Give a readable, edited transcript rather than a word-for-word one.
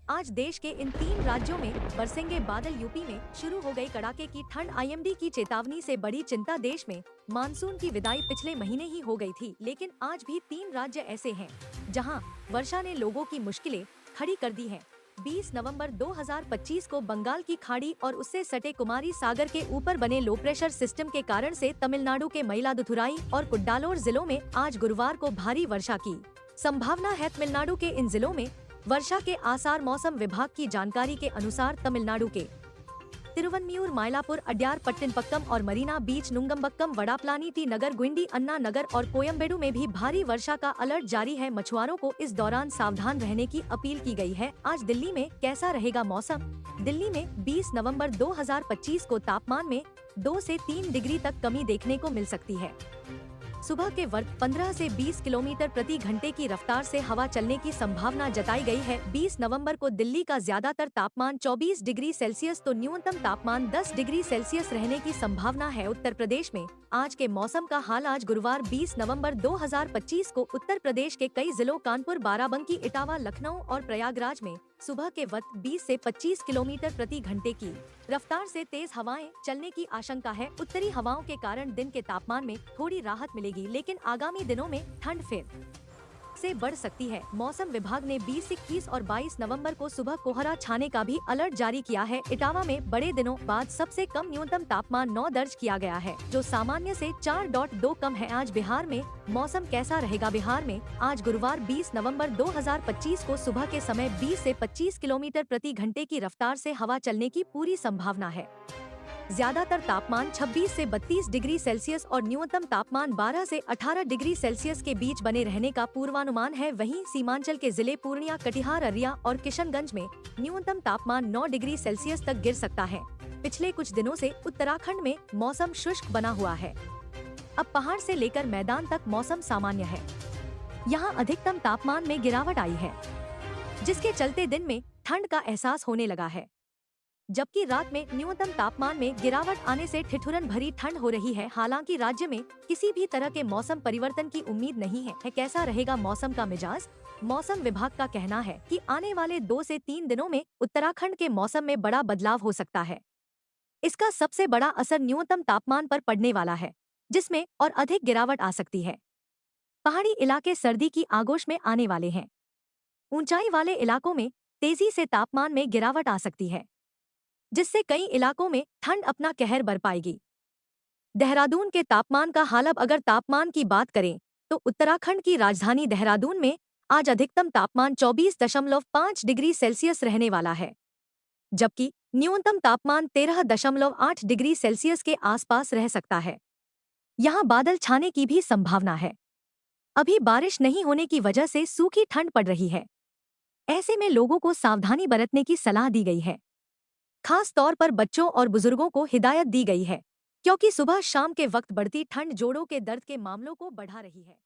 आज देश के इन 3 राज्यों में बरसेंगे बादल। यूपी में शुरू हो गई कड़ाके की ठंड। आईएमडी की चेतावनी से बड़ी चिंता। देश में मानसून की विदाई पिछले महीने ही हो गई थी, लेकिन आज भी 3 राज्य ऐसे हैं जहां वर्षा ने लोगों की मुश्किलें खड़ी कर दी हैं। 20 नवंबर 2025 को बंगाल की खाड़ी और उससे सटे कुमारी सागर के ऊपर बने लो प्रेशर सिस्टम के कारण से तमिलनाडु के मयिलादुथुराई और कुड्डालोर जिलों में आज गुरुवार को भारी वर्षा की संभावना है। तमिलनाडु के इन जिलों में वर्षा के आसार। मौसम विभाग की जानकारी के अनुसार तमिलनाडु के तिरुवन्मियूर, मायलापुर, अड्यार, पट्टिनपक्कम और मरीना बीच, नुंगंबक्कम, वडापलानी, टी नगर, गुंडी, अन्ना नगर और कोयम्बेडु में भी भारी वर्षा का अलर्ट जारी है। मछुआरों को इस दौरान सावधान रहने की अपील की गई है। आज दिल्ली में कैसा रहेगा मौसम? दिल्ली में 20 नवंबर 2025 को तापमान में 2 से 3 डिग्री तक कमी देखने को मिल सकती है। सुबह के वक्त 15 से 20 किलोमीटर प्रति घंटे की रफ्तार से हवा चलने की संभावना जताई गई है। 20 नवंबर को दिल्ली का ज्यादातर तापमान 24 डिग्री सेल्सियस तो न्यूनतम तापमान 10 डिग्री सेल्सियस रहने की संभावना है। उत्तर प्रदेश में आज के मौसम का हाल। आज गुरुवार 20 नवंबर 2025 को उत्तर प्रदेश के कई जिलों कानपुर, बाराबंकी, इटावा, लखनऊ और प्रयागराज में सुबह के वक्त 20 से 25 किलोमीटर प्रति घंटे की रफ्तार से तेज हवाएं चलने की आशंका है। उत्तरी हवाओं के कारण दिन के तापमान में थोड़ी राहत मिलेगी, लेकिन आगामी दिनों में ठंड फिर से बढ़ सकती है। मौसम विभाग ने 20, 21 और 22 नवंबर को सुबह कोहरा छाने का भी अलर्ट जारी किया है। इटावा में बड़े दिनों बाद सबसे कम न्यूनतम तापमान 9 दर्ज किया गया है, जो सामान्य से 4.2 कम है। आज बिहार में मौसम कैसा रहेगा? बिहार में आज गुरुवार 20 नवंबर 2025 को सुबह के समय 20 से 25 किलोमीटर प्रति घंटे की रफ्तार से हवा चलने की पूरी संभावना है। ज्यादातर तापमान 26 से 32 डिग्री सेल्सियस और न्यूनतम तापमान 12 से 18 डिग्री सेल्सियस के बीच बने रहने का पूर्वानुमान है। वहीं सीमांचल के जिले पूर्णिया, कटिहार, अररिया और किशनगंज में न्यूनतम तापमान 9 डिग्री सेल्सियस तक गिर सकता है। पिछले कुछ दिनों से उत्तराखंड में मौसम शुष्क बना हुआ है। अब पहाड़ से लेकर मैदान तक मौसम सामान्य है। यहाँ अधिकतम तापमान में गिरावट आई है, जिसके चलते दिन में ठंड का एहसास होने लगा है, जबकि रात में न्यूनतम तापमान में गिरावट आने से ठिठुरन भरी ठंड हो रही है। हालांकि राज्य में किसी भी तरह के मौसम परिवर्तन की उम्मीद नहीं है। कैसा रहेगा मौसम का मिजाज? मौसम विभाग का कहना है कि आने वाले 2 से 3 दिनों में उत्तराखंड के मौसम में बड़ा बदलाव हो सकता है। इसका सबसे बड़ा असर न्यूनतम तापमान पर पड़ने वाला है, जिसमें और अधिक गिरावट आ सकती है। पहाड़ी इलाके सर्दी की आगोश में आने वाले हैं। ऊंचाई वाले इलाकों में तेजी से तापमान में गिरावट आ सकती है, जिससे कई इलाकों में ठंड अपना कहर बरपाएगी। देहरादून के तापमान का हाल। अब अगर तापमान की बात करें तो उत्तराखंड की राजधानी देहरादून में आज अधिकतम तापमान 24.5 डिग्री सेल्सियस रहने वाला है, जबकि न्यूनतम तापमान 13.8 डिग्री सेल्सियस के आसपास रह सकता है। यहाँ बादल छाने की भी संभावना है। अभी बारिश नहीं होने की वजह से सूखी ठंड पड़ रही है। ऐसे में लोगों को सावधानी बरतने की सलाह दी गई है। खास तौर पर बच्चों और बुजुर्गों को हिदायत दी गई है, क्योंकि सुबह शाम के वक्त बढ़ती ठंड जोड़ों के दर्द के मामलों को बढ़ा रही है।